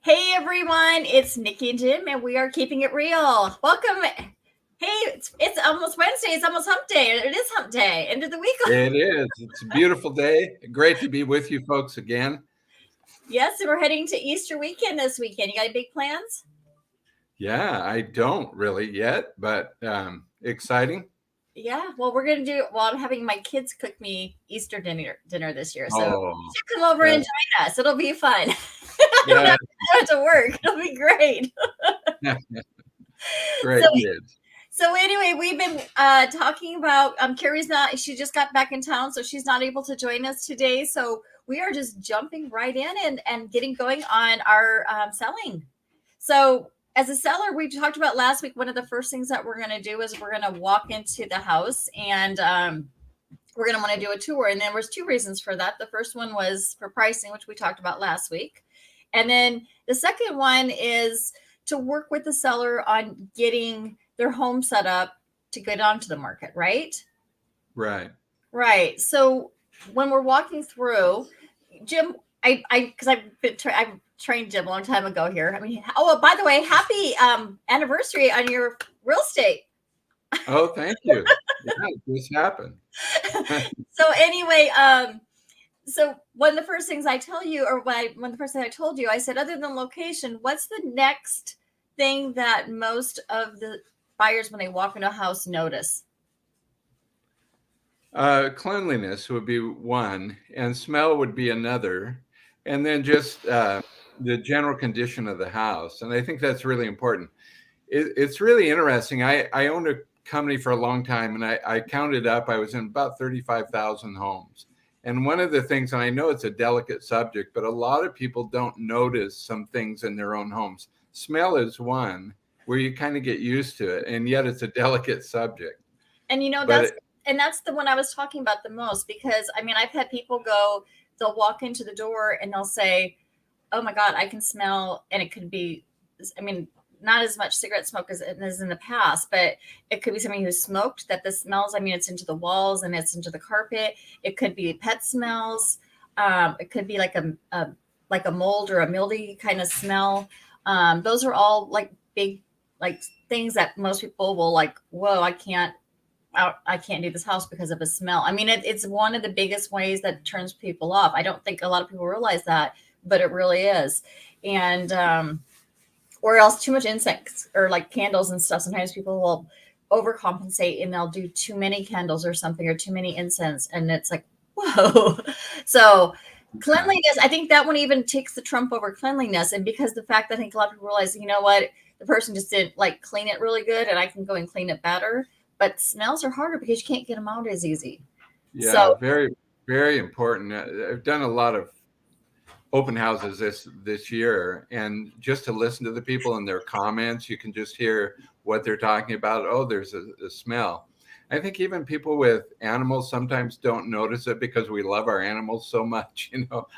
Hey everyone, it's Nikki and Jim, and we are keeping it real. Welcome. Hey, it's almost Wednesday. It's almost hump day. It is hump day. End of the week. It is. It's a beautiful day. Great to be with you folks again. Yes, and we're heading to Easter weekend this weekend. You got any big plans? Yeah, I don't really yet, but exciting. Yeah, well, I'm having my kids cook me Easter dinner this year. So Oh, you should come over and that, join us. It'll be fun. I don't that have to work. It'll be great. So great kids. So anyway, we've been talking about Carrie's not she just got back in town, so she's not able to join us today. So we are just jumping right in and getting going on our selling. So as a seller, we talked about last week, one of the first things that we're going to do is we're going to walk into the house and we're going to want to do a tour. And there was two reasons for that. The first one was for pricing, which we talked about last week. And then the second one is to work with the seller on getting their home set up to get onto the market, right? Right. Right. So when we're walking through, Jim, because I've trained Jim a long time ago here. I mean, oh, by the way, happy anniversary on your real estate. Oh, thank you. Yeah, this happened. So anyway, so one of the first things I tell you, or one of the first things I told you, I said, other than location, what's the next thing that most of the buyers, when they walk into a house, notice? Cleanliness would be one, and smell would be another, and then just the general condition of the house. And I think that's really important. It's really interesting. I owned a company for a long time, and I counted up. I was in about 35,000 homes. And one of the things, and I know it's a delicate subject, but a lot of people don't notice some things in their own homes. Smell is one where you kind of get used to it, and yet it's a delicate subject. And But that's the one I was talking about the most, because I mean, I've had people they'll walk into the door and they'll say, "Oh my God, I can smell," and it could be, I mean, not as much cigarette smoke as in the past, but it could be somebody who smoked that the smells. I mean, it's into the walls and it's into the carpet. It could be pet smells. It could be like a mold or a mildew kind of smell. Those are all like big like things that most people will like. Whoa, I can't do this house because of a smell. I mean, it's one of the biggest ways that turns people off. I don't think a lot of people realize that, but it really is. And or else too much incense or like candles and stuff. Sometimes people will overcompensate and they'll do too many candles or something, or too many incense, and it's like, whoa. So cleanliness, I think that one even takes the trump over cleanliness. And because the fact that I think a lot of people realize, you know what, the person just didn't like clean it really good and I can go and clean it better. But smells are harder because you can't get them out as easy. yeah, So very, very important. I've done a lot of open houses this year, and just to listen to the people and their comments, you can just hear what they're talking about. Oh, there's a smell. I think even people with animals sometimes don't notice it because we love our animals so much.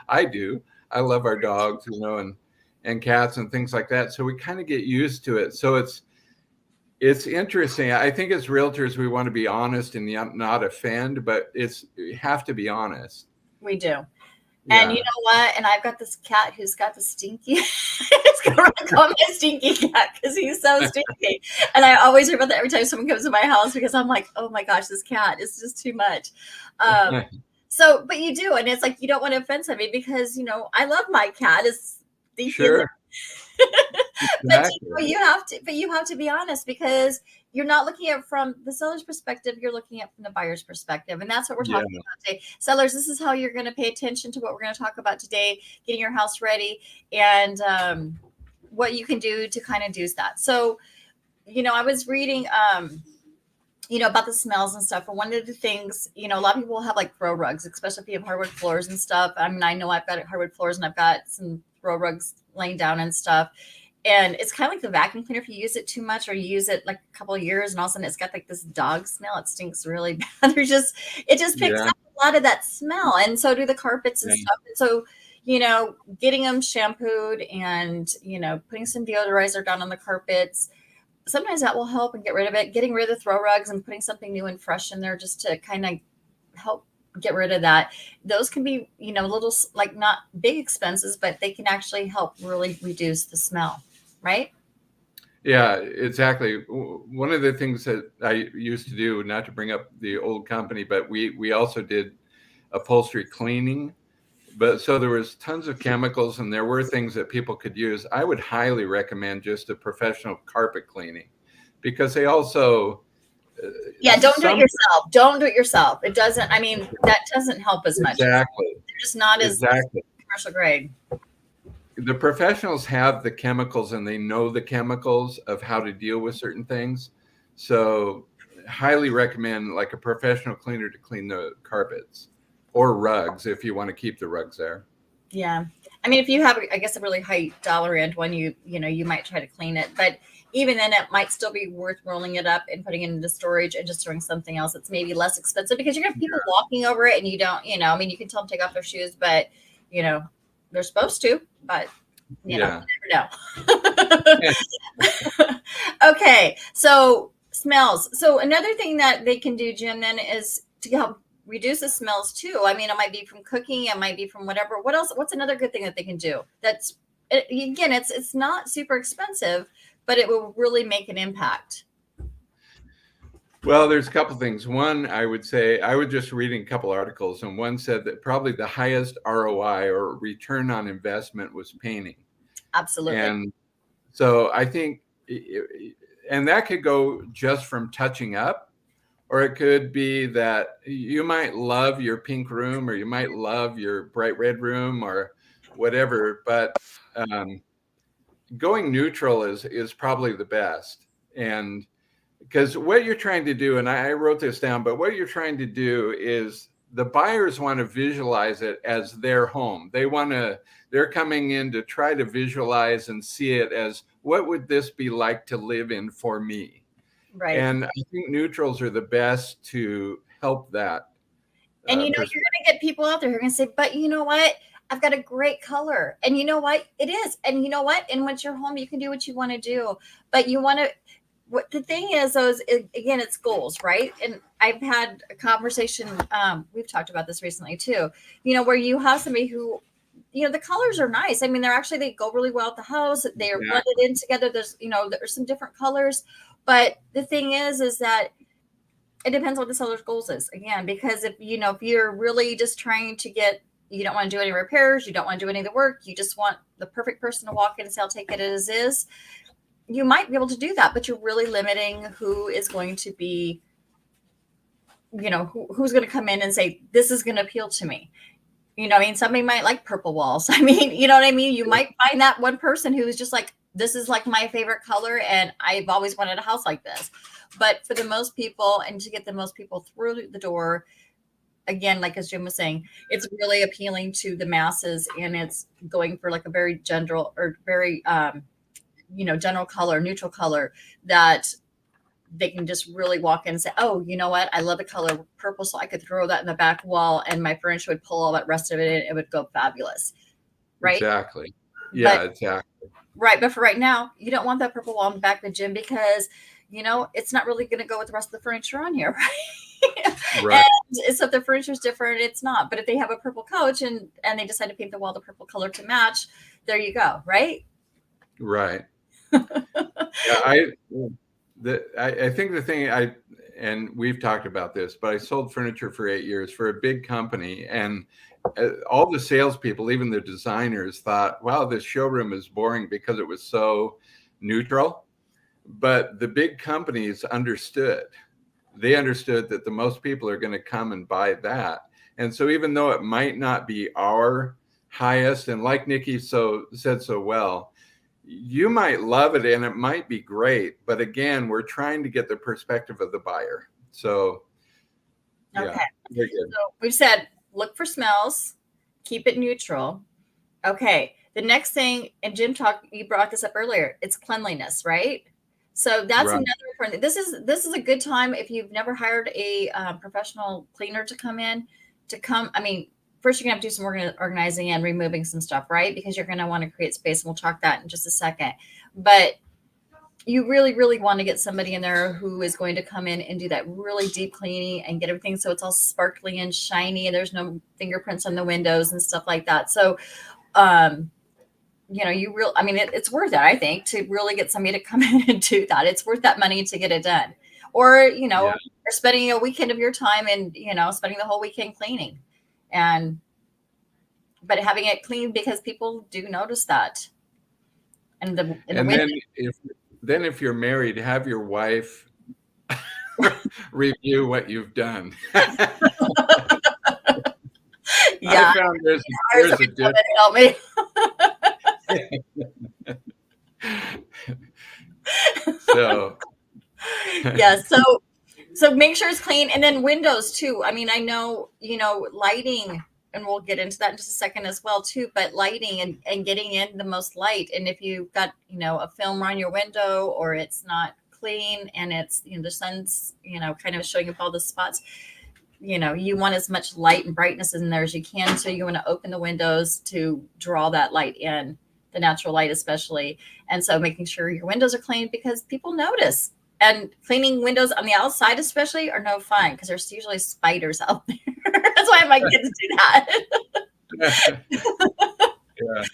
I do. I love our dogs, and cats and things like that. So we kind of get used to it. So it's interesting. I think as realtors, we want to be honest and not offend, but you have to be honest. we do. And you Yeah. know what? And I've got this cat who's got the stinky. It's gonna call my stinky cat because he's so stinky. And I always hear about that every time someone comes to my house, because I'm like, oh my gosh, this cat is just too much. Um, so, but you do, and it's like you don't want to offend somebody because I love my cat. It's stinky as Sure. but Exactly. you have to be honest, because you're not looking at it from the seller's perspective, you're looking at it from the buyer's perspective. And that's what we're Yeah. talking about today. Sellers, this is how you're going to pay attention to what we're going to talk about today, getting your house ready, and what you can do to kind of do that. So I was reading about the smells and stuff. And one of the things, a lot of people have like throw rugs, especially if you have hardwood floors and stuff. I mean, I know I've got hardwood floors and I've got some throw rugs laying down and stuff. And it's kind of like the vacuum cleaner. If you use it too much or you use it like a couple of years, and all of a sudden it's got like this dog smell, it stinks really bad. It just picks Yeah. up a lot of that smell. And so do the carpets and Yeah. stuff. And so, getting them shampooed and, putting some deodorizer down on the carpets, sometimes that will help and get rid of it. Getting rid of the throw rugs and putting something new and fresh in there just to kind of help get rid of that. Those can be, little, like not big expenses, but they can actually help really reduce the smell, right? Yeah, exactly. One of the things that I used to do, not to bring up the old company, but we also did upholstery cleaning. But so there was tons of chemicals and there were things that people could use. I would highly recommend just a professional carpet cleaning because they also Yeah, don't do it some yourself. Don't do it yourself. It doesn't, I mean, that doesn't help as much. exactly They're just not as exactly commercial grade. the professionals have the chemicals and they know the chemicals of how to deal with certain things. So highly recommend like a professional cleaner to clean the carpets or rugs if you want to keep the rugs there. Yeah. I mean, if you have, I guess, a really high dollar end one, you might try to clean it, but even then it might still be worth rolling it up and putting it into storage and just doing something else that's maybe less expensive, because you're gonna have people walking over it and you don't, I mean, you can tell them take off their shoes, but you know, they're supposed to, but Yeah. you never know. Okay. So smells. So another thing that they can do, Jim, then is to help reduce the smells too. I mean, it might be from cooking, it might be from whatever. What else? What's another good thing that they can do? Again, it's not super expensive, but it will really make an impact. Well, there's a couple things. One, I would say I was just reading a couple articles, and one said that probably the highest ROI or return on investment was painting. Absolutely. And so I think, and that could go just from touching up, or it could be that you might love your pink room, or you might love your bright red room, or whatever. But going neutral is probably the best. And because what you're trying to do, and I wrote this down, but what you're trying to do is the buyers want to visualize it as their home. They're coming in to try to visualize and see it as, what would this be like to live in for me? Right. And I think neutrals are the best to help that. And you're going to get people out there who are going to say, but you know what? I've got a great color. And you know what? It is. And you know what? And once you're home, you can do what you want to do. But you want to, what the thing is, though, is again, it's goals, right? And I've had a conversation, we've talked about this recently too, where you have somebody who, the colors are nice. I mean, they go really well at the house. They are blended in together. There's some different colors. But the thing is that it depends on what the seller's goals is, again, because if you're really just trying to you don't want to do any repairs, you don't want to do any of the work, you just want the perfect person to walk in and say, I'll take it as is. You might be able to do that, but you're really limiting who is going to be, who's going to come in and say, this is going to appeal to me. I mean, somebody might like purple walls. I mean, you know what I mean? You might find that one person who's just like, this is like my favorite color, and I've always wanted a house like this. But for the most people, and to get the most people through the door, again, like as Jim was saying, it's really appealing to the masses, and it's going for like a very general or very, general color, neutral color that they can just really walk in and say, oh, you know what? I love the color purple, so I could throw that in the back wall and my furniture would pull all that rest of it in. It would go fabulous. Right? Exactly. Yeah, exactly. Right. But for right now, you don't want that purple wall in the back of the gym because, it's not really going to go with the rest of the furniture on here. Right. Right. And so if the furniture is different, it's not. But if they have a purple couch and they decide to paint the wall the purple color to match, there you go. Right. Right. Yeah, I think the thing and we've talked about this, but I sold furniture for 8 years for a big company, and all the salespeople, even the designers, thought, wow, this showroom is boring because it was so neutral. But the big companies understood. They understood that the most people are going to come and buy that. And so even though it might not be our highest, and like Niki said so well, you might love it and it might be great, but again, we're trying to get the perspective of the buyer. So, okay. Yeah, so we've said, look for smells, keep it neutral. Okay. The next thing, and Jim you brought this up earlier, it's cleanliness, right? So that's right. Another important. This is a good time if you've never hired a professional cleaner to come in. I mean, first, you're going to have to do some organizing and removing some stuff, right? Because you're going to want to create space, and we'll talk that in just a second. But you really, really want to get somebody in there who is going to come in and do that really deep cleaning and get everything so it's all sparkly and shiny and there's no fingerprints on the windows and stuff like that. So, it's worth it, I think, to really get somebody to come in and do that. It's worth that money to get it done. Or, Yeah. or spending a weekend of your time and, spending the whole weekend cleaning but having it clean because people do notice that. And then if you're married, have your wife review what you've done. Yeah. I found there's a difference. Help me. So yeah, so make sure it's clean, and then windows too. I mean, I know, lighting, and we'll get into that in just a second as well too, but lighting and getting in the most light. And if you've got, a film on your window or it's not clean and it's, the sun's, kind of showing up all the spots, you want as much light and brightness in there as you can. So you want to open the windows to draw that light in, the natural light especially. And so making sure your windows are clean because people notice. And cleaning windows on the outside especially are no fun because there's usually spiders out there. That's why my kids do that. Yeah.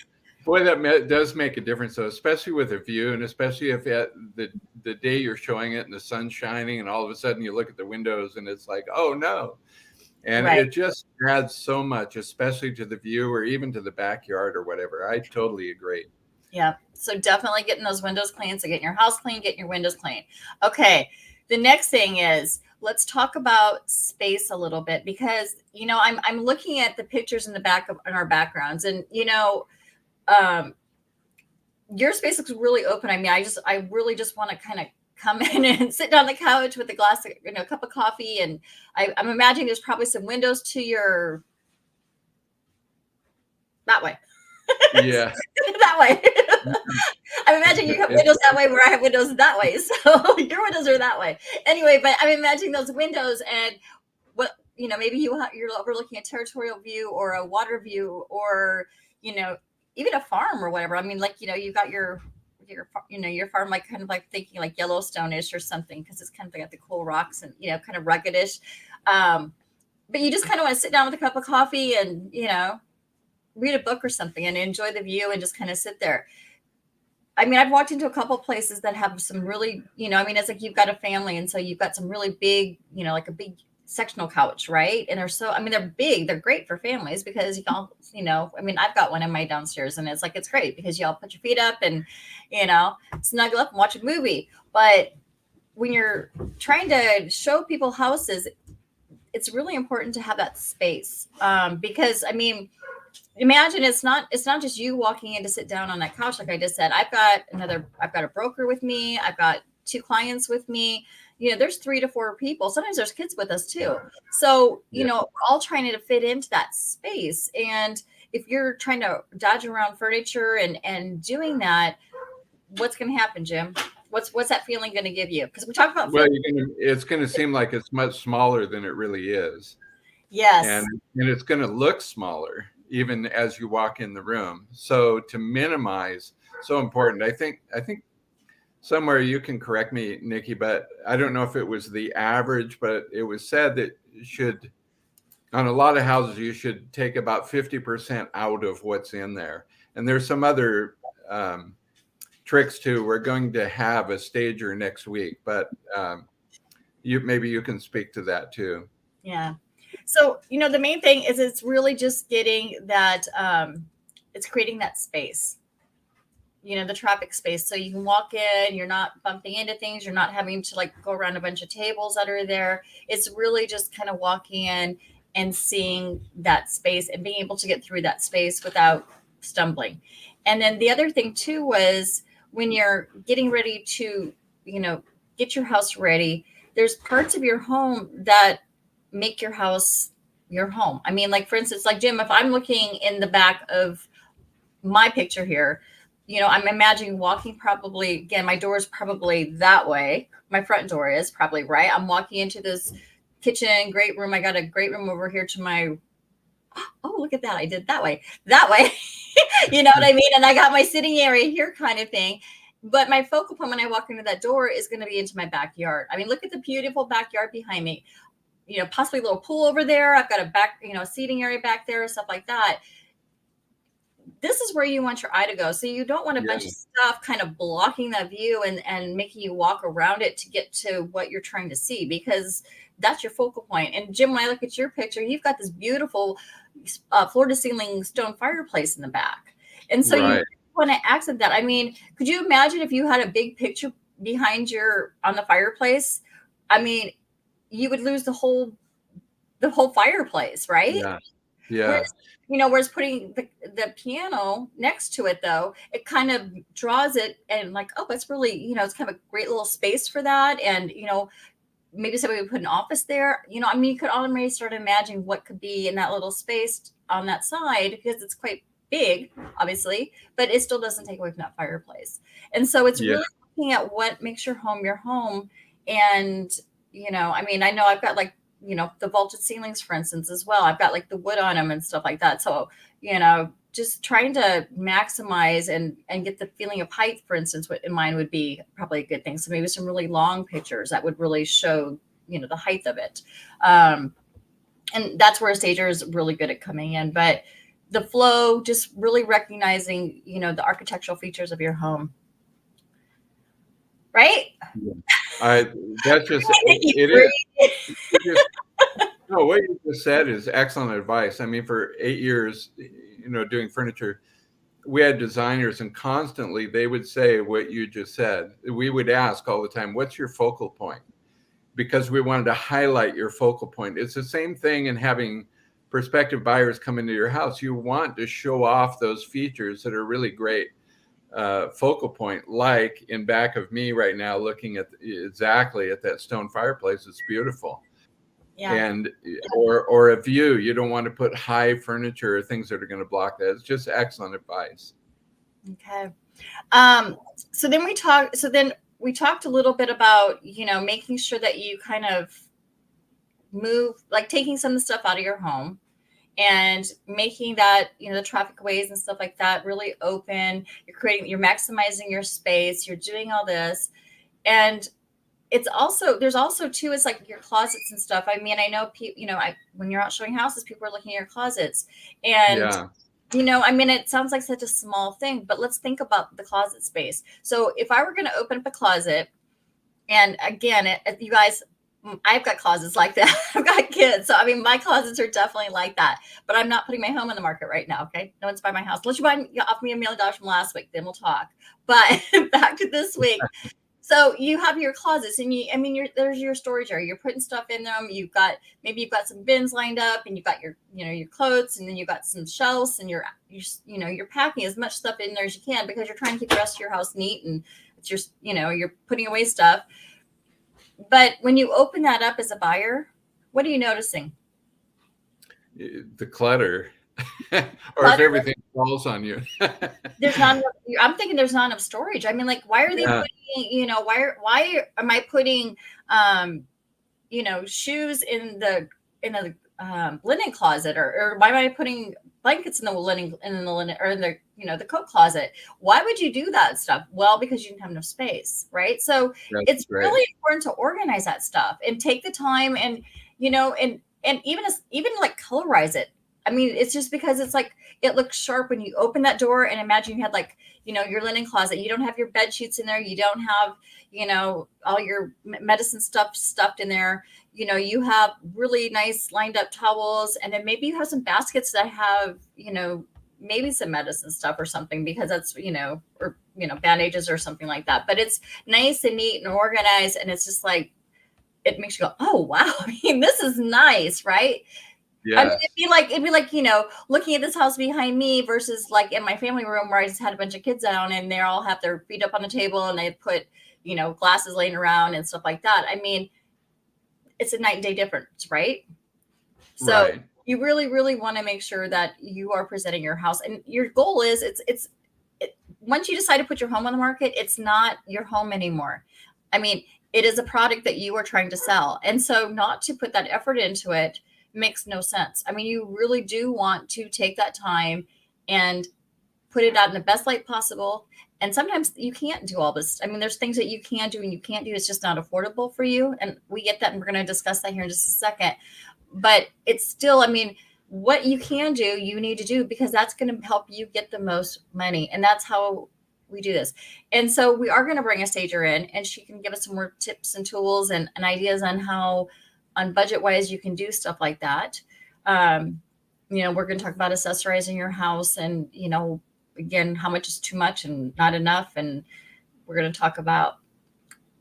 Boy, that does make a difference, though, especially with a view, and especially if the day you're showing it and the sun's shining and all of a sudden you look at the windows and it's like, oh, no. And Right. It just adds so much, especially to the view or even to the backyard or whatever. I totally agree. Yeah. So definitely getting those windows clean. So getting your house clean, getting your windows clean. Okay. The next thing is, let's talk about space a little bit because, I'm looking at the pictures in the back in our backgrounds and, your space looks really open. I mean, I really just want to kind of come in and sit down on the couch with a glass of, a cup of coffee. And I'm imagining there's probably some windows to that way. Yeah. That way. I'm imagining you have windows that way where I have windows that way. So your windows are that way. Anyway, but I'm imagining those windows and what, maybe you're overlooking a territorial view or a water view or, even a farm or whatever. I mean, like, you've got your farm, like kind of like thinking like Yellowstone-ish or something because it's kind of got the cool rocks and, kind of ruggedish. But you just kind of want to sit down with a cup of coffee and, read a book or something and enjoy the view and just kind of sit there. I mean, I've walked into a couple places that have some really, it's like you've got a family. And so you've got some really big, like a big sectional couch, right? And they're big. They're great for families because I've got one in my downstairs and it's great because you all put your feet up and, snuggle up and watch a movie. But when you're trying to show people houses, it's really important to have that space because, imagine it's not just you walking in to sit down on that couch. Like I just said, I've got a broker with me. I've got 2 clients with me. There's 3 to 4 people. Sometimes there's kids with us too. So, we're all trying to fit into that space. And if you're trying to dodge around furniture and doing that, what's going to happen, Jim? What's that feeling going to give you? Because we talk about it's going to seem like it's much smaller than it really is. Yes. And it's going to look smaller even as you walk in the room. So to minimize, so important. I think somewhere you can correct me, Nikki, but I don't know if it was the average, but it was said that on a lot of houses, you should take about 50% out of what's in there. And there's some other tricks too. We're going to have a stager next week, but maybe you can speak to that too. Yeah. So, the main thing is it's really just getting that, it's creating that space, the traffic space. So you can walk in, you're not bumping into things. You're not having to like go around a bunch of tables that are there. It's really just kind of walking in and seeing that space and being able to get through that space without stumbling. And then the other thing too was when you're getting ready to, get your house ready, there's parts of your home that make your house your home. I mean, like for instance, like Jim, if I'm looking in the back of my picture here, I'm imagining walking probably, again, my door is probably that way. My front door is probably right. I'm walking into this kitchen, great room. I got a great room over here to my, oh, look at that. I did that way. You know what I mean? And I got my sitting area here kind of thing. But my focal point when I walk into that door is going to be into my backyard. I mean, look at the beautiful backyard behind me. Possibly a little pool over there. I've got a back, seating area back there, stuff like that. This is where you want your eye to go. So you don't want a bunch of stuff kind of blocking that view and making you walk around it to get to what you're trying to see, because that's your focal point. And Jim, when I look at your picture, you've got this beautiful floor to ceiling stone fireplace in the back. And so you want to accent that. I mean, could you imagine if you had a big picture behind on the fireplace? I mean, you would lose the whole fireplace, right? Yeah. Whereas putting the piano next to it, though, it kind of draws it and like, oh, it's really, it's kind of a great little space for that. And, maybe somebody would put an office there. You could already start imagining what could be in that little space on that side, because it's quite big, obviously, but it still doesn't take away from that fireplace. And so it's really looking at what makes your home your home. And, I know I've got like, the vaulted ceilings, for instance, as well. I've got like the wood on them and stuff like that. So, just trying to maximize and get the feeling of height, for instance, what in mine would be probably a good thing. So maybe some really long pictures that would really show, the height of it. And that's where a stager is really good at coming in. But the flow, just really recognizing, the architectural features of your home. Right? That's just, it is. No, what you just said is excellent advice. I mean, for 8 years, doing furniture, we had designers, and constantly they would say what you just said. We would ask all the time, what's your focal point? Because we wanted to highlight your focal point. It's the same thing in having prospective buyers come into your house. You want to show off those features that are really great focal point, like in back of me right now, looking at exactly at that stone fireplace. It's beautiful. Yeah. And or a view. You don't want to put high furniture or things that are going to block that. It's just excellent advice. Okay. So then we talked a little bit about, making sure that you kind of move, like taking some of the stuff out of your home and making that, the traffic ways and stuff like that really open. You're maximizing your space. You're doing all this. And there's also too, it's like your closets and stuff. I mean, I know people, when you're out showing houses, people are looking at your closets, and it sounds like such a small thing, but let's think about the closet space. So if I were going to open up a closet, and again, you guys, I've got closets like that. I've got kids. So, I mean, my closets are definitely like that, but I'm not putting my home on the market right now. Okay. No one's buying my house. Unless you offer me $1 million from last week, then we'll talk. But back to this week. So you have your closets, and there's your storage area. You're putting stuff in them. You've got some bins lined up, and you've got your clothes, and then you've got some shelves, and you're packing as much stuff in there as you can, because you're trying to keep the rest of your house neat, and it's just, you're putting away stuff. But when you open that up as a buyer, what are you noticing? The clutter. Or if everything falls on you. I'm thinking there's not enough storage. I mean, like, why are they putting, why am I putting, shoes in the linen closet, or why am I putting blankets in the linen or in the coat closet? Why would you do that stuff? Well, because you didn't have enough space, right? So it's really important to organize that stuff and take the time and even like colorize it. I mean, it's just because it's like, it looks sharp when you open that door, and imagine you had like, your linen closet. You don't have your bed sheets in there. You don't have, all your medicine stuff stuffed in there. You have really nice lined up towels. And then maybe you have some baskets that have, maybe some medicine stuff or something, because that's, or, bandages or something like that. But it's nice and neat and organized. And it's just like, it makes you go, oh, wow. I mean, this is nice, right? Yeah. I mean, it'd be like, looking at this house behind me versus like in my family room where I just had a bunch of kids down, and they all have their feet up on the table, and they put, glasses laying around and stuff like that. I mean, it's a night and day difference, right? So you really, really want to make sure that you are presenting your house, and your goal is once you decide to put your home on the market, it's not your home anymore. I mean, it is a product that you are trying to sell. And so not to put that effort into it makes no sense. I mean, you really do want to take that time and put it out in the best light possible, And sometimes you can't do all this. I mean, there's things that you can do and you can't do. It's just not affordable for you. And we get that, and we're going to discuss that here in just a second. But it's still, I mean, what you can do, you need to do, because that's going to help you get the most money. And that's how we do this. And so we are going to bring a stager in, and she can give us some more tips and tools and ideas on how, on budget wise, you can do stuff like that. We're going to talk about accessorizing your house, and, again, how much is too much and not enough. And we're going to talk about,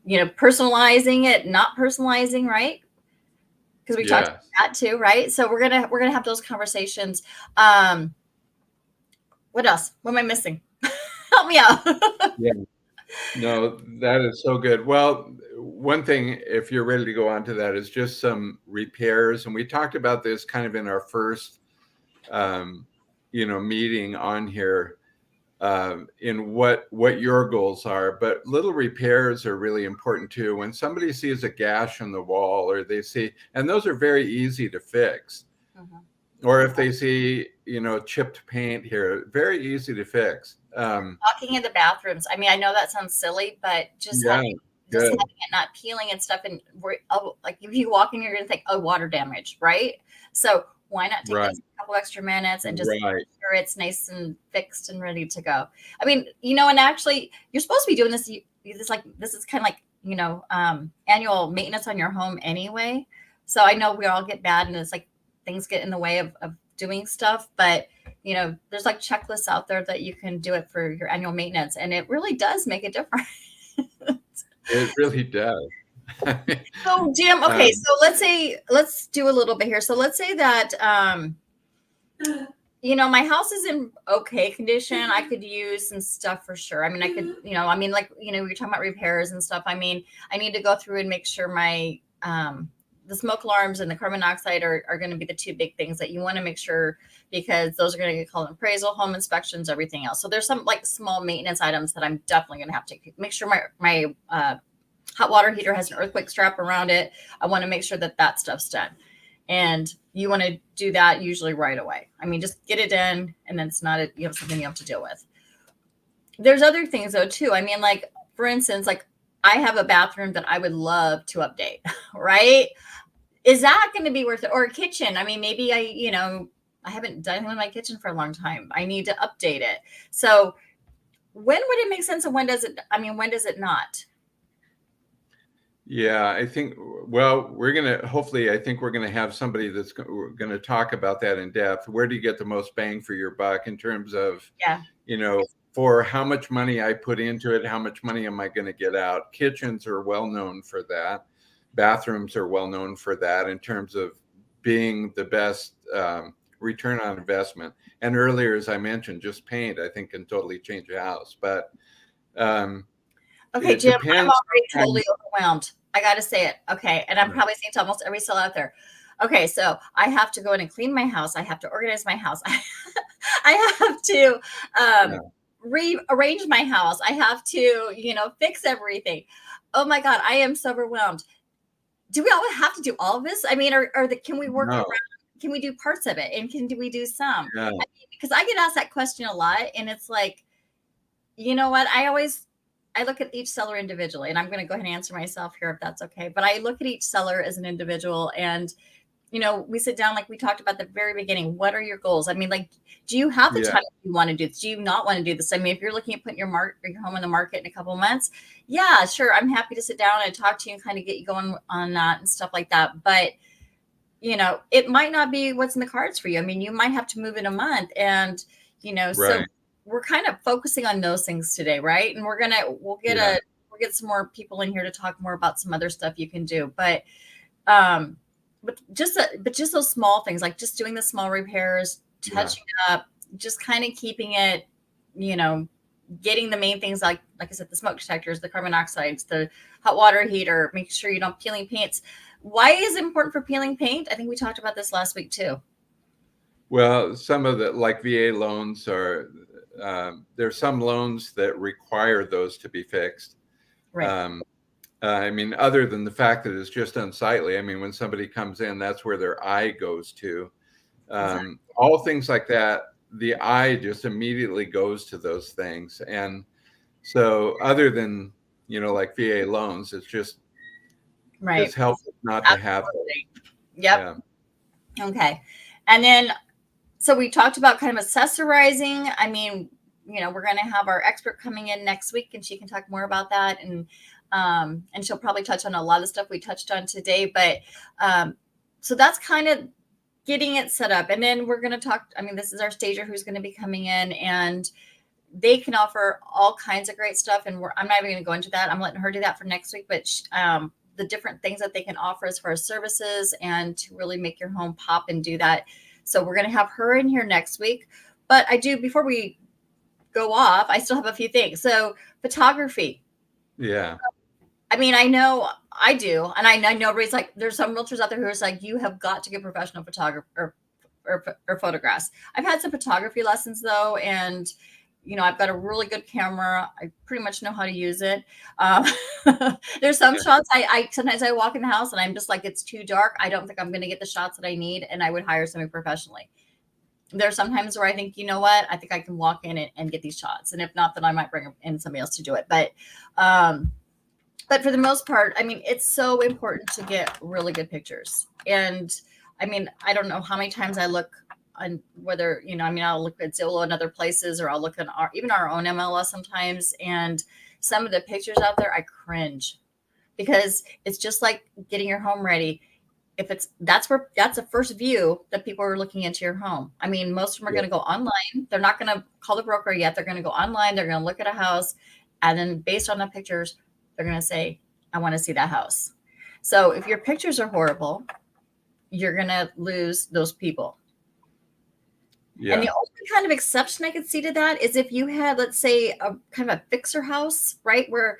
personalizing it, not personalizing, right? Because we talked about that too, right? So we're gonna have those conversations. What else? What am I missing? Help me out. Yeah. No, that is so good. Well, one thing, if you're ready to go on to that, is just some repairs. And we talked about this kind of in our first, meeting on here, in what your goals are. But little repairs are really important too. When somebody sees a gash in the wall, or they see, and those are very easy to fix. Or if they see, chipped paint here, very easy to fix. Walking in the bathrooms. I mean, I know that sounds silly, but just having it not peeling and stuff, and like if you walk in, you're gonna think, oh, water damage, right? So why not take those couple extra minutes and just make sure it's nice and fixed and ready to go? I mean, and actually, you're supposed to be doing this. This is kind of like annual maintenance on your home anyway. So I know we all get bad, and it's like things get in the way of doing stuff, but there's like checklists out there that you can do it for your annual maintenance, and it really does make a difference. It really does. So Jim, okay, so let's do a little bit here. So let's say that my house is in okay condition. I could use some stuff for sure. I mean, I could, we were talking about repairs and stuff. I mean, I need to go through and make sure my the smoke alarms and the carbon monoxide are going to be the two big things that you want to make sure, because those are going to get called appraisal, home inspections, everything else. So there's some like small maintenance items that I'm definitely going to have to make sure my hot water heater has an earthquake strap around it. I want to make sure that stuff's done. And you want to do that usually right away. I mean, just get it in, and then it's not something you have to deal with. There's other things though too. I mean, like for instance, like I have a bathroom that I would love to update, right? Is that going to be worth it? Or a kitchen? I mean, maybe I haven't done anything with my kitchen for a long time. I need to update it. So when would it make sense, and when does it not? Yeah, I think, well, I think we're going to have somebody that's going to talk about that in depth. Where do you get the most bang for your buck in terms of, for how much money I put into it, how much money am I going to get out? Kitchens are well known for that. Bathrooms are well known for that in terms of being the best return on investment. And earlier, as I mentioned, just paint, I think, can totally change a house. But okay, Jim, I'm already totally overwhelmed. I got to say it. Okay. And I'm probably saying to almost every seller out there. Okay. So I have to go in and clean my house. I have to organize my house. I have to rearrange my house. I have to, fix everything. Oh my God. I am so overwhelmed. Do we all have to do all of this? I mean, can we work around? Can we do parts of it? And do we do some? Yeah. I mean, because I get asked that question a lot, and it's like, you know what? I look at each seller individually, and I'm going to go ahead and answer myself here if that's okay. But I look at each seller as an individual, and we sit down, like we talked about at the very beginning. What are your goals? I mean, like, do you have the time you want to do this? Do you not want to do this? I mean, if you're looking at putting your home on the market in a couple of months, yeah, sure, I'm happy to sit down and talk to you and kind of get you going on that and stuff like that. But it might not be what's in the cards for you. I mean, you might have to move in a month, and so we're kind of focusing on those things today, right? And we'll get some more people in here to talk more about some other stuff you can do. But just those small things, like just doing the small repairs, touching up, just kind of keeping it, getting the main things like I said, the smoke detectors, the carbon monoxides, the hot water heater, make sure you don't peeling paints. Why is it important for peeling paint? I think we talked about this last week too. Well, some of the like VA loans are, there's some loans that require those to be fixed. Right. I mean, other than the fact that it's just unsightly. I mean, when somebody comes in, that's where their eye goes to. Exactly. All things like that, the eye just immediately goes to those things. And So other than, like VA loans, it's Right. helpful not to have those. Absolutely. Yep. Yeah. Okay. And then, so we talked about kind of accessorizing. I mean, we're going to have our expert coming in next week, and she can talk more about that. And she'll probably touch on a lot of stuff we touched on today. But so that's kind of getting it set up. And then we're going to talk. I mean, this is our stager who's going to be coming in, and they can offer all kinds of great stuff. And I'm not even going to go into that. I'm letting her do that for next week. But the different things that they can offer as far as services and to really make your home pop and do that. So we're going to have her in here next week. But before we go off, I still have a few things. So photography. Yeah. I mean, I know I do. And I know everybody's like, there's some realtors out there who are like, you have got to get professional photographer or photographs. I've had some photography lessons though. And I've got a really good camera. I pretty much know how to use it. There's some shots I sometimes I walk in the house and I'm just like, it's too dark. I don't think I'm going to get the shots that I need. And I would hire somebody professionally. There's sometimes where I think, you know what, I think I can walk in and get these shots. And if not, then I might bring in somebody else to do it. But for the most part, I mean, it's so important to get really good pictures. And I mean, I don't know how many times I look on whether, I'll look at Zillow and other places, or I'll look at even our own MLS sometimes. And some of the pictures out there, I cringe because it's just like getting your home ready. That's the first view that people are looking into your home. I mean, most of them are going to go online. They're not going to call the broker yet. They're going to go online. They're going to look at a house. And then based on the pictures, they're going to say, I want to see that house. So if your pictures are horrible, you're going to lose those people. Yeah. And the only kind of exception I could see to that is if you had, let's say, a kind of a fixer house, right? Where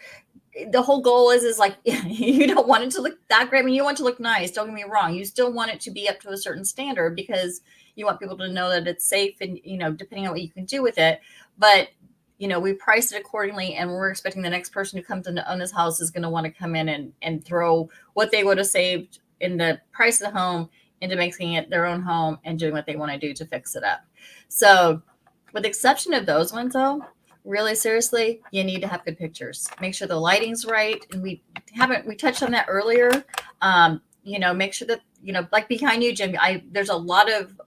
the whole goal is like, you don't want it to look that great. I mean, you want it to look nice. Don't get me wrong. You still want it to be up to a certain standard because you want people to know that it's safe and, depending on what you can do with it. But, we price it accordingly, and we're expecting the next person who comes in to own this house is going to want to come in and throw what they would have saved in the price of the home into making it their own home and doing what they want to do to fix it up. So with the exception of those ones, though, really seriously, you need to have good pictures. Make sure the lighting's right. And we touched on that earlier. Make sure that, like behind you, Jim, there's a lot of,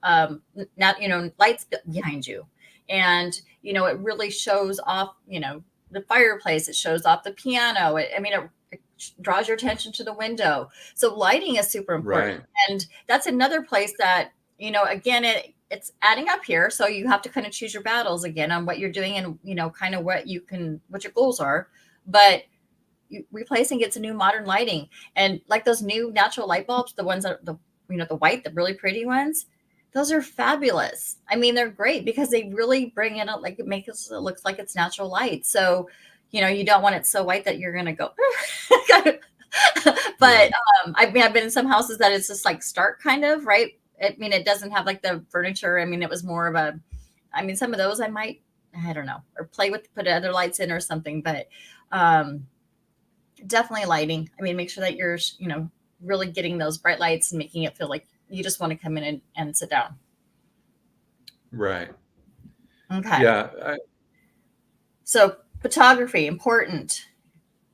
lights behind you. And, it really shows off, the fireplace. It shows off the piano. It draws your attention to the window. So lighting is super important. Right. And that's another place that, again, it's adding up here. So you have to kind of choose your battles again on what you're doing and, kind of what your goals are. But replacing it's a new modern lighting. And like those new natural light bulbs, the ones that the white, the really pretty ones, those are fabulous. I mean, they're great because they really bring in it makes it looks like it's natural light. So, you don't want it so white that you're going to go, but I've been in some houses that it's just like stark kind of, right? I mean, it doesn't have like the furniture. I mean, it was more of some of those I don't know, or put other lights in or something, but definitely lighting. I mean, make sure that you're, really getting those bright lights and making it feel like you just want to come in and sit down. Right. Okay. Yeah. So photography, important.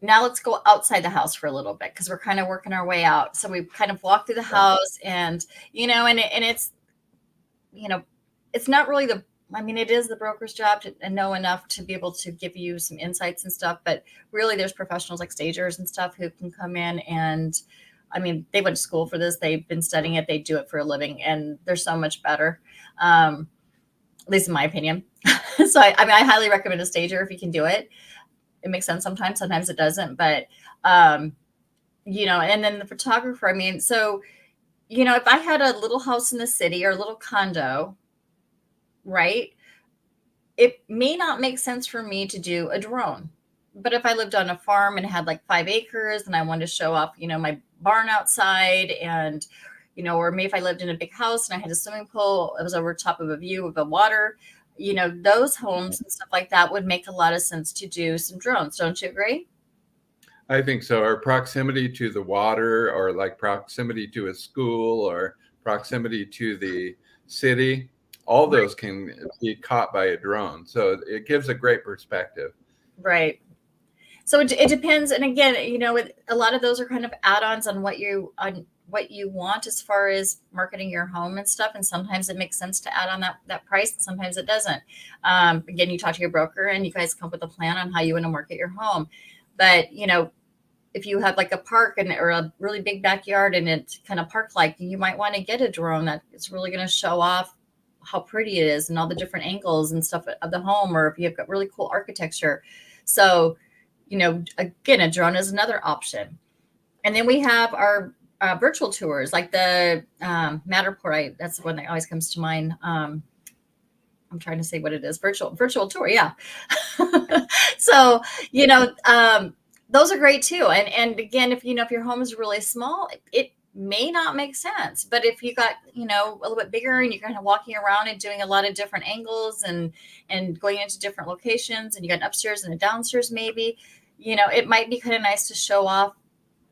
Now let's go outside the house for a little bit because we're kind of working our way out. So we kind of walk through the house and, and it's, it's not really it is the broker's job to know enough to be able to give you some insights and stuff. But really there's professionals like stagers and stuff who can come in and, they went to school for this. They've been studying it. They do it for a living and they're so much better. At least in my opinion. So I highly recommend a stager if you can do it. It makes sense sometimes it doesn't, but, and then the photographer, so, if I had a little house in the city or a little condo, right, it may not make sense for me to do a drone. But if I lived on a farm and had like 5 acres and I wanted to show off, my barn outside and, or maybe if I lived in a big house and I had a swimming pool, it was over top of a view of the water, those homes and stuff like that would make a lot of sense to do some drones. Don't you agree? I think so. Or proximity to the water, or like proximity to a school, or proximity to the city, all those can be caught by a drone. So it gives a great perspective. Right. So it depends. And again, a lot of those are kind of add-ons on what you want as far as marketing your home and stuff. And sometimes it makes sense to add on that price, and sometimes it doesn't. Again, you talk to your broker and you guys come up with a plan on how you want to market your home. But if you have like a park or a really big backyard and it's kind of park like, you might want to get a drone that it's really going to show off how pretty it is and all the different angles and stuff of the home, or if you have got really cool architecture. So, again, a drone is another option. And then we have our virtual tours, like the Matterport. That's the one that always comes to mind. I'm trying to say what it is. Virtual tour. Yeah. So, those are great too. And again, if your home is really small, it may not make sense. But if you got, a little bit bigger and you're kind of walking around and doing a lot of different angles and going into different locations, and you got an upstairs and a downstairs, maybe, it might be kind of nice to show off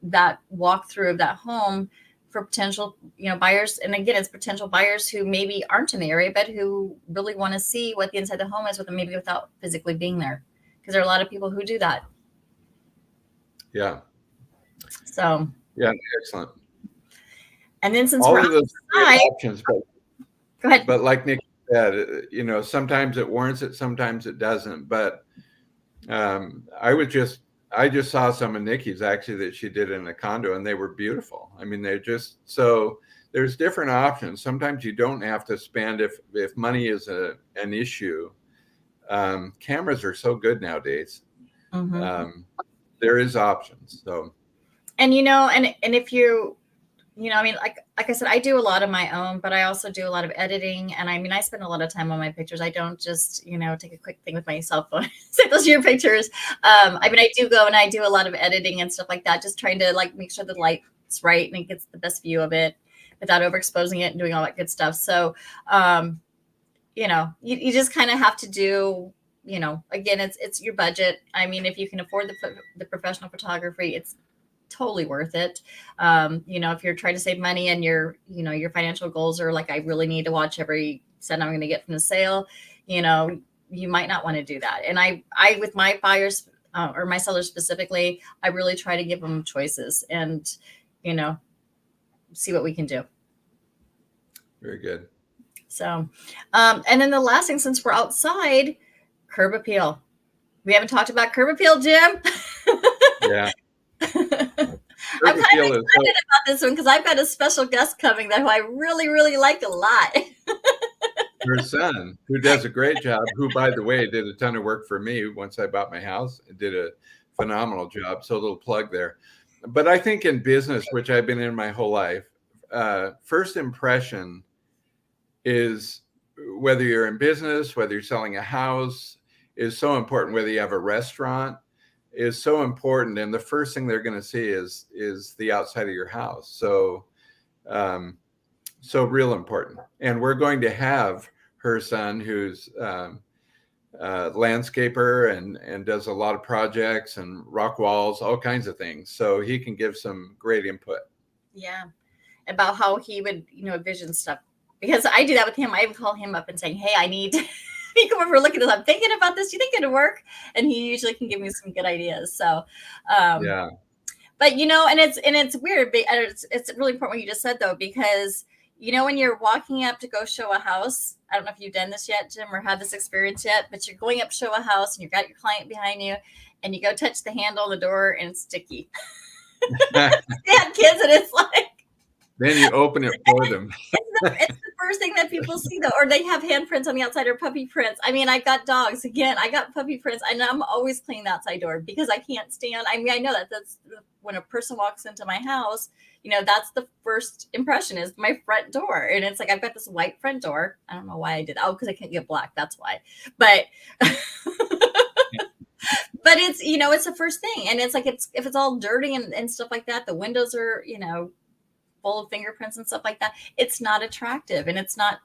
that walkthrough of that home for potential, buyers. And again, it's potential buyers who maybe aren't in the area, but who really want to see what the inside of the home is with them, maybe without physically being there. Because there are a lot of people who do that. Yeah. So. Yeah, excellent. And then since all we're of those outside, options, go ahead. But like Niki said, sometimes it warrants it, sometimes it doesn't. But I just saw some of Niki's actually that she did in a condo, and they were beautiful. I mean, they're just so there's different options. Sometimes you don't have to spend if money is an issue. Cameras are so good nowadays. Mm-hmm. There is options. So, and if you, I mean, like I said, I do a lot of my own, but I also do a lot of editing. And I mean, I spend a lot of time on my pictures. I don't just, take a quick thing with my cell phone, say those are your pictures. I mean, I do go and I do a lot of editing and stuff like that, just trying to like make sure the light's right and it gets the best view of it without overexposing it and doing all that good stuff. So, you just kind of have to do, again, it's your budget. I mean, if you can afford the professional photography, it's totally worth it. If you're trying to save money and your financial goals are like, I really need to watch every set I'm going to get from the sale, you might not want to do that. And I with my buyers or my sellers specifically, I really try to give them choices and, see what we can do. Very good. So, and then the last thing, since we're outside, curb appeal. We haven't talked about curb appeal, Jim. Yeah. I'm kind of excited about this one because I've got a special guest coming that who I really, really like a lot. Her son, who does a great job, who, by the way, did a ton of work for me once I bought my house, and did a phenomenal job. So a little plug there. But I think in business, which I've been in my whole life, first impression is, whether you're in business, whether you're selling a house, is so important. Whether you have a restaurant, is so important. And the first thing they're going to see is the outside of your house. So, so real important. And we're going to have her son, who's landscaper and does a lot of projects and rock walls, all kinds of things. So he can give some great input. Yeah. About how he would, envision stuff. Because I do that with him. I even call him up and saying, hey, I need you come over, look at this. I'm thinking about this. Do you think it'll work? And he usually can give me some good ideas. So, yeah. But and it's weird. But it's really important what you just said though, because when you're walking up to go show a house, I don't know if you've done this yet, Jim, or had this experience yet, but you're going up to show a house and you've got your client behind you, and you go touch the handle on the door and it's sticky. They have kids and it's like. Then you open it for them. It's the first thing that people see though, or they have handprints on the outside or puppy prints. I mean, I've got dogs. Again, I got puppy prints, and I'm always cleaning the outside door because I can't stand. I mean, I know that's when a person walks into my house, that's the first impression is my front door, and it's like I've got this white front door. I don't know why I did that. Oh, because I can't get black. That's why. But but it's it's the first thing, and it's like if it's all dirty and stuff like that, the windows are full of fingerprints and stuff like that, it's not attractive and it's not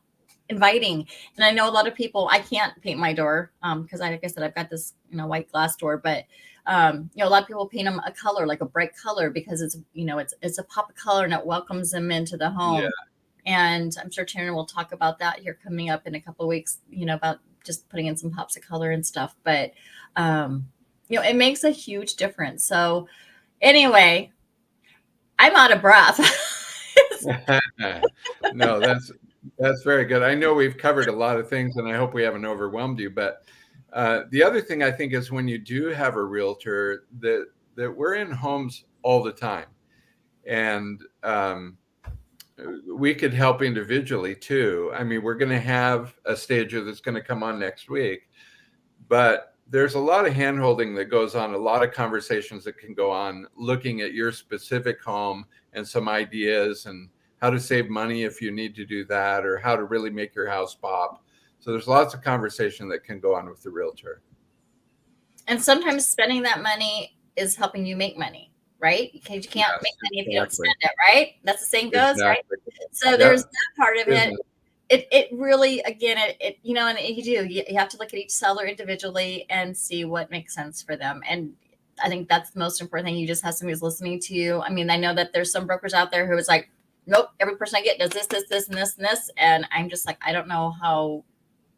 inviting. And I know a lot of people, I can't paint my door because like I said, I've got this white glass door, but a lot of people paint them a color, like a bright color, because it's it's a pop of color and it welcomes them into the home. Yeah. And I'm sure Taryn will talk about that here coming up in a couple of weeks, about just putting in some pops of color and stuff. But it makes a huge difference. So anyway, I'm out of breath. No, that's very good. I know we've covered a lot of things, and I hope we haven't overwhelmed you. But the other thing I think is when you do have a realtor, that we're in homes all the time, and we could help individually too. I mean, we're going to have a stager that's going to come on next week, but there's a lot of handholding that goes on, a lot of conversations that can go on looking at your specific home and some ideas and how to save money if you need to do that, or how to really make your house pop. So there's lots of conversation that can go on with the realtor. And sometimes spending that money is helping you make money, right? Because you can't Yes, make money if you don't exactly. spend it, right? That's the saying goes, right? Exactly. So Yeah. there's that part of it. Business. It really, again, and you have to look at each seller individually and see what makes sense for them. And I think that's the most important thing. You just have somebody who's listening to you. I mean, I know that there's some brokers out there who is like, nope, every person I get does this, this, this, and this, and this. And I'm just like, I don't know how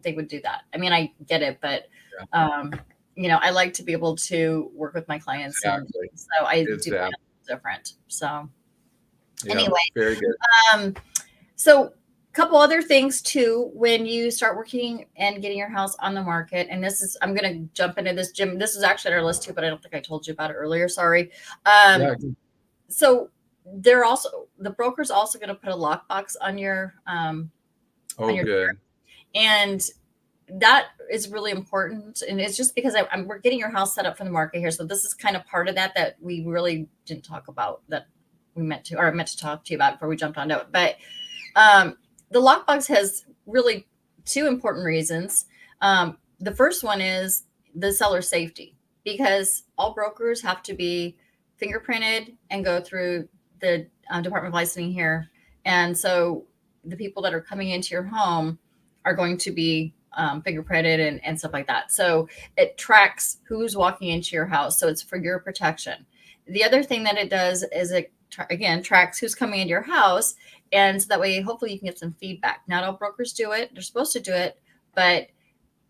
they would do that. I mean, I get it, but, I like to be able to work with my clients. Exactly. And so I do Exactly. different. So Yeah. anyway, Very good. so a couple other things too, when you start working and getting your house on the market, and I'm going to jump into this, Jim. This is actually on our list too, but I don't think I told you about it earlier. Sorry. Yeah. So the broker's also going to put a lockbox on your, Oh, good. door. And that is really important. And it's just because we're getting your house set up for the market here. So this is kind of part of that we really didn't talk about, that I meant to talk to you about before we jumped onto it. But the lockbox has really two important reasons. The first one is the seller safety, because all brokers have to be fingerprinted and go through the Department of Licensing here. And so the people that are coming into your home are going to be fingerprinted and stuff like that. So it tracks who's walking into your house. So it's for your protection. The other thing that it does is it again tracks who's coming into your house, and so that way hopefully you can get some feedback. Not all brokers do it. They're supposed to do it, but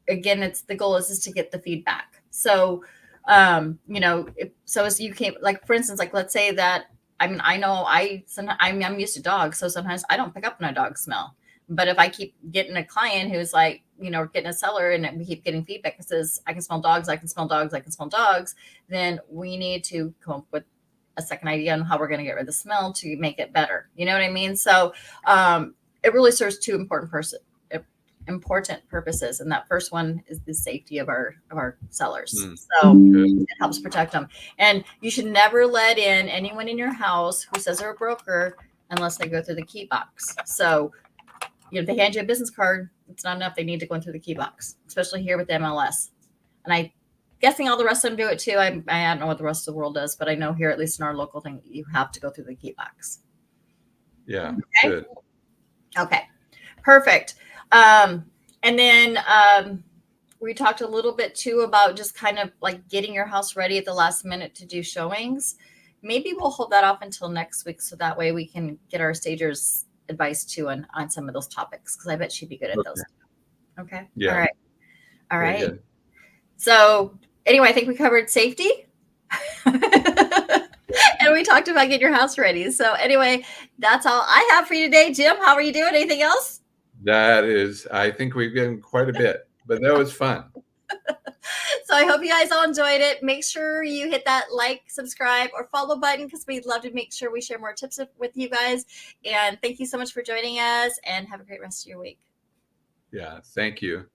again, it's the goal is to get the feedback. So so as you came, like for instance, like let's say that I know I'm used to dogs, so sometimes I don't pick up on a dog smell. But if I keep getting a client who's like, getting a seller and we keep getting feedback that says, I can smell dogs, I can smell dogs, I can smell dogs, then we need to come up with a second idea on how we're going to get rid of the smell to make it better. You know what I mean? So it really serves two important purposes. And that first one is the safety of our sellers. So it helps protect them. And you should never let in anyone in your house who says they're a broker unless they go through the key box. So if they hand you a business card, it's not enough. They need to go through the key box, especially here with the MLS. And I'm guessing all the rest of them do it too. I don't know what the rest of the world does, but I know here, at least in our local thing, you have to go through the key box. Yeah. Okay. Good. Okay. Perfect. And then we talked a little bit too about just kind of like getting your house ready at the last minute to do showings. Maybe we'll hold that off until next week, so that way we can get our stagers advice too on some of those topics, because I bet she'd be good at those. Okay. Yeah. All right. So anyway, I think we covered safety. And we talked about getting your house ready. So anyway, that's all I have for you today. Jim, how are you doing? Anything else? I think we've given quite a bit, but that was fun. So I hope you guys all enjoyed it. Make sure you hit that like, subscribe, or follow button, because we'd love to make sure we share more tips with you guys. And thank you so much for joining us, and have a great rest of your week. Yeah. Thank you.